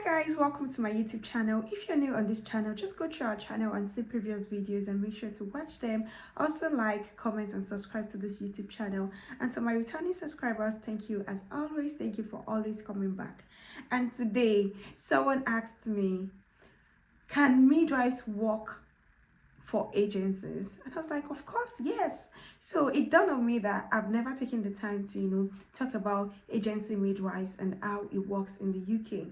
Guys, welcome to my YouTube channel. If you're new on this channel, just go through our channel and see previous videos and make sure to watch them. Also like, comment and subscribe to this YouTube channel. And to my returning subscribers, thank you as always. Thank you for always coming back. And today someone asked me, can midwives work for agencies? And I was like, of course, yes. So it dawned on me that I've never taken the time to talk about agency midwives and how it works in the UK.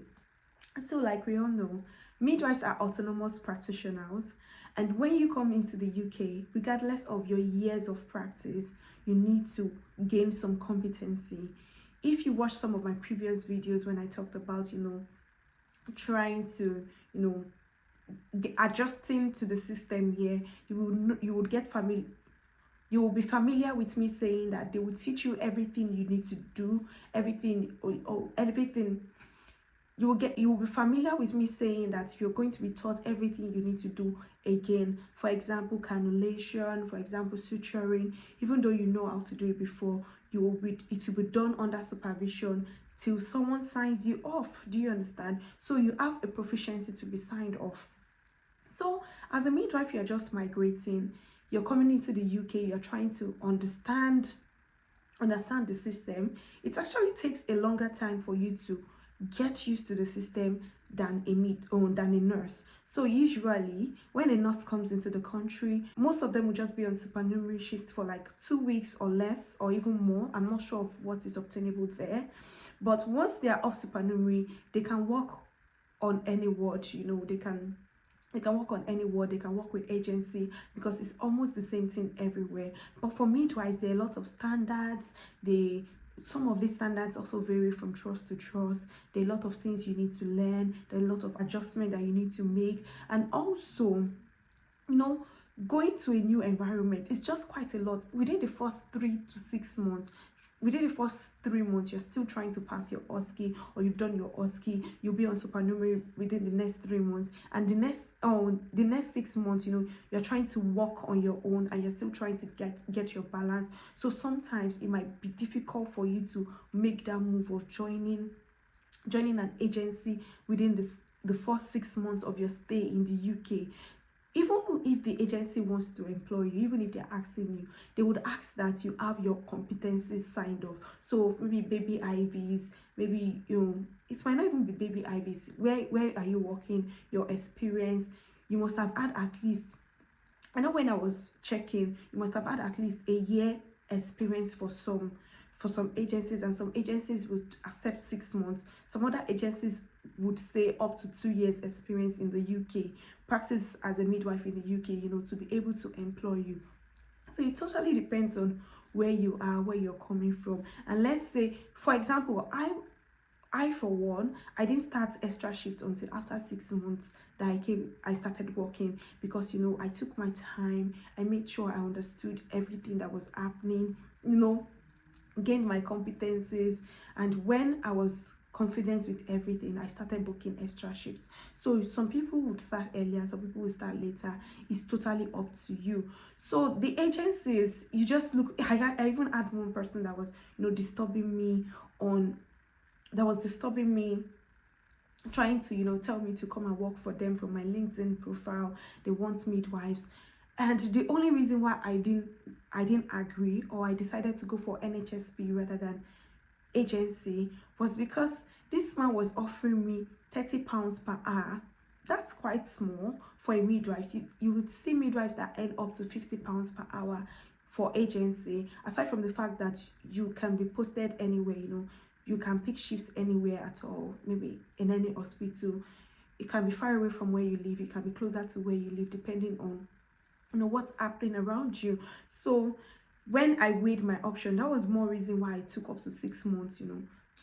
So like we all know, midwives are autonomous practitioners, and when you come into the UK, regardless of your years of practice, you need to gain some competency. If you watch some of my previous videos when I talked about trying to adjusting to the system here, you would get familiar. You will be familiar with me saying that they will teach you everything you need to do, everything. You will be familiar with me saying that you're going to be taught everything you need to do again. For example, cannulation, for example, suturing. Even though you know how to do it before, it will be done under supervision till someone signs you off. Do you understand? So you have a proficiency to be signed off. So as a midwife, you're just migrating, you're coming into the UK, you're trying to understand the system. It actually takes a longer time for you to get used to the system than a nurse. So usually when a nurse comes into the country, most of them will just be on supernumerary shifts for like 2 weeks or less, or even more. I'm not sure of what is obtainable there, but once they are off supernumerary, they can work on any ward. They can work on any ward, they can work with agency, because it's almost the same thing everywhere. But for midwives, there are a lot of standards. Some of these standards also vary from trust to trust. There are a lot of things you need to learn. There are a lot of adjustment that you need to make. And also, going to a new environment is just quite a lot. Within the first 3 to 6 months, within the first 3 months, you're still trying to pass your OSCE, or you've done your OSCE, you'll be on supernumerary within the next 3 months, and the next 6 months, you're trying to work on your own, and you're still trying to get your balance. So sometimes it might be difficult for you to make that move of joining an agency within the first 6 months of your stay in the UK. Even if the agency wants to employ you, even if they're asking you, they would ask that you have your competencies signed off. So maybe baby IVs, maybe it might not even be baby IVs. Where are you working? Your experience. You must have had at least, I know when I was checking, you must have had at least a year experience for some agencies, and some agencies would accept 6 months. Some other agencies would say up to 2 years experience in the UK, practice as a midwife in the UK, to be able to employ you. So it totally depends on where you are, where you're coming from. And let's say, for example, I for one, I didn't start extra shift until after 6 months that I started working, because I took my time. I made sure I understood everything that was happening, gained my competencies, and when I was confident with everything, I started booking extra shifts. So some people would start earlier, some people would start later. It's totally up to you. So the agencies, you just look. I even had one person that was disturbing me, trying to tell me to come and work for them from my LinkedIn profile. They want midwives, and the only reason why I didn't agree, or I decided to go for NHSP rather than agency, was because this man was offering me £30 per hour. That's quite small for a midwife. You would see midwives that earn up to £50 per hour for agency, aside from the fact that you can be posted anywhere. You can pick shifts anywhere at all, maybe in any hospital. It can be far away from where you live, it can be closer to where you live, depending on what's happening around you. So when I weighed my option, that was more reason why I took up to 6 months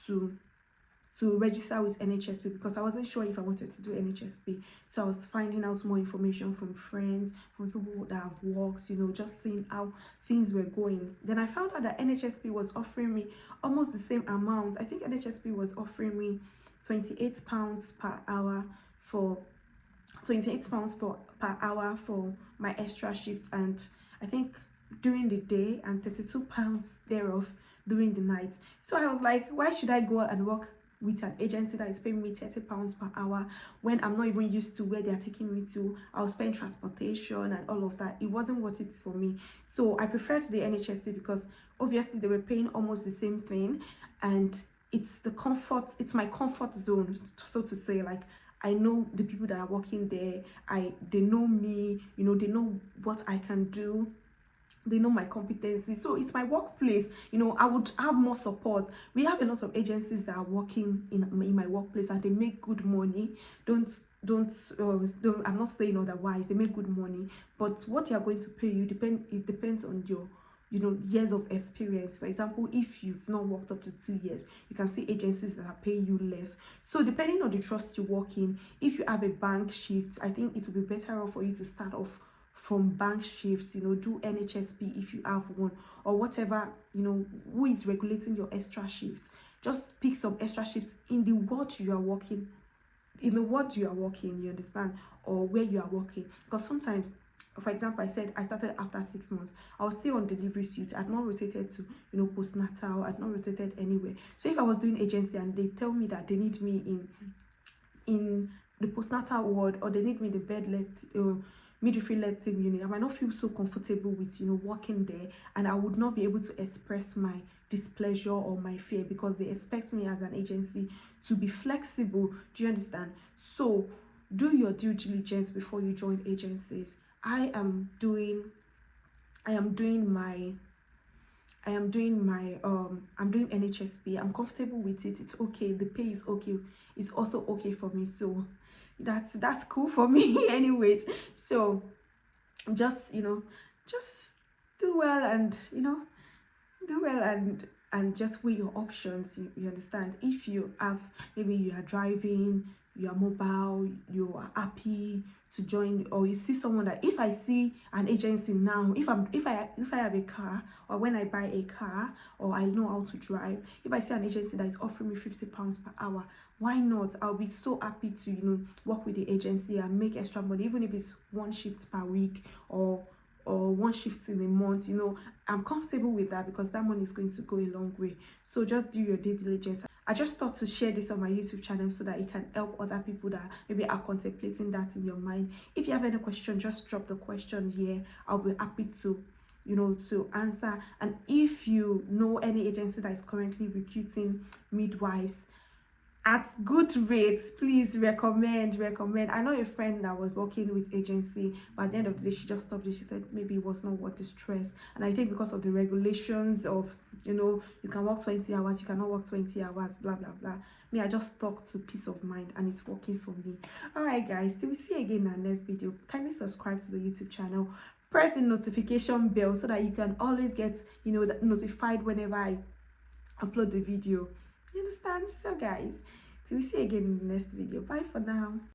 to register with NHSP, because I wasn't sure if I wanted to do NHSP. So I was finding out more information from friends, from people that have worked, just seeing how things were going. Then I found out that NHSP was offering me almost the same amount. I think NHSP was offering me £28 per hour for per hour for my extra shifts, and I think during the day, and £32 thereof during the night. So I was like, why should I go and work with an agency that is paying me £30 per hour when I'm not even used to where they're taking me to. I'll spend transportation and all of that. It wasn't what it's for me. So I preferred the NHSP because obviously they were paying almost the same thing, and it's my comfort zone, so to say. Like, I know the people that are working there, they know me, you know, they know what I can do, they know my competency, so it's my workplace. You know, I would have more support. We have a lot of agencies that are working in my workplace, and they make good money. Don't I'm not saying otherwise. They make good money, but what they are going to pay you depends on your, you know, years of experience. For example, if you've not worked up to 2 years, you can see agencies that are paying you less. So depending on the trust you work in, if you have a bank shift, I think it will be better off for you to start off from bank shifts, you know, do NHSP if you have one, or whatever, you know, who is regulating your extra shifts. Just pick some extra shifts in the ward you are working, you understand, or where you are working. Because sometimes, for example, I said I started after 6 months. I was still on delivery suite. I'd not rotated to, you know, postnatal. I'd not rotated anywhere. So if I was doing agency and they tell me that they need me in the postnatal ward, or they need me in the bed-led midwifery-led team unit, I might not feel so comfortable with, you know, working there, and I would not be able to express my displeasure or my fear, because they expect me as an agency to be flexible. Do you understand? So do your due diligence before you join agencies. I am doing my I'm doing NHSP. I'm comfortable with it. It's okay. The pay is okay. It's also okay for me. So that's cool for me anyways. So just, you know, just do well, and, you know, and just weigh your options. You understand? If you have, maybe you are driving, you are mobile, you are happy to join, or you see someone that, if I see an agency now, if I have a car, or when I buy a car, or I know how to drive, if I see an agency that is offering me £50 per hour, why not? I'll be so happy to, you know, work with the agency and make extra money, even if it's 1 shift per week, or 1 shift in a month. You know, I'm comfortable with that, because that money is going to go a long way. So just do your due diligence. I just thought to share this on my YouTube channel so that it can help other people that maybe are contemplating that in your mind. If you have any question, just drop the question here. I'll be happy to, you know, to answer. And if you know any agency that is currently recruiting midwives at good rates, please recommend. I know a friend that was working with agency, but at the end of the day she just stopped it. She said maybe it was not worth the stress, and I think because of the regulations of, you know, you can work 20 hours, you cannot work 20 hours, blah blah blah. Me, I just stuck to peace of mind, and it's working for me. All right guys, till we see you again in our next video. Kindly subscribe to the YouTube channel, press the notification bell so that you can always get, you know, notified whenever I upload the video. You understand? So guys, till we see you again in the next video. Bye for now.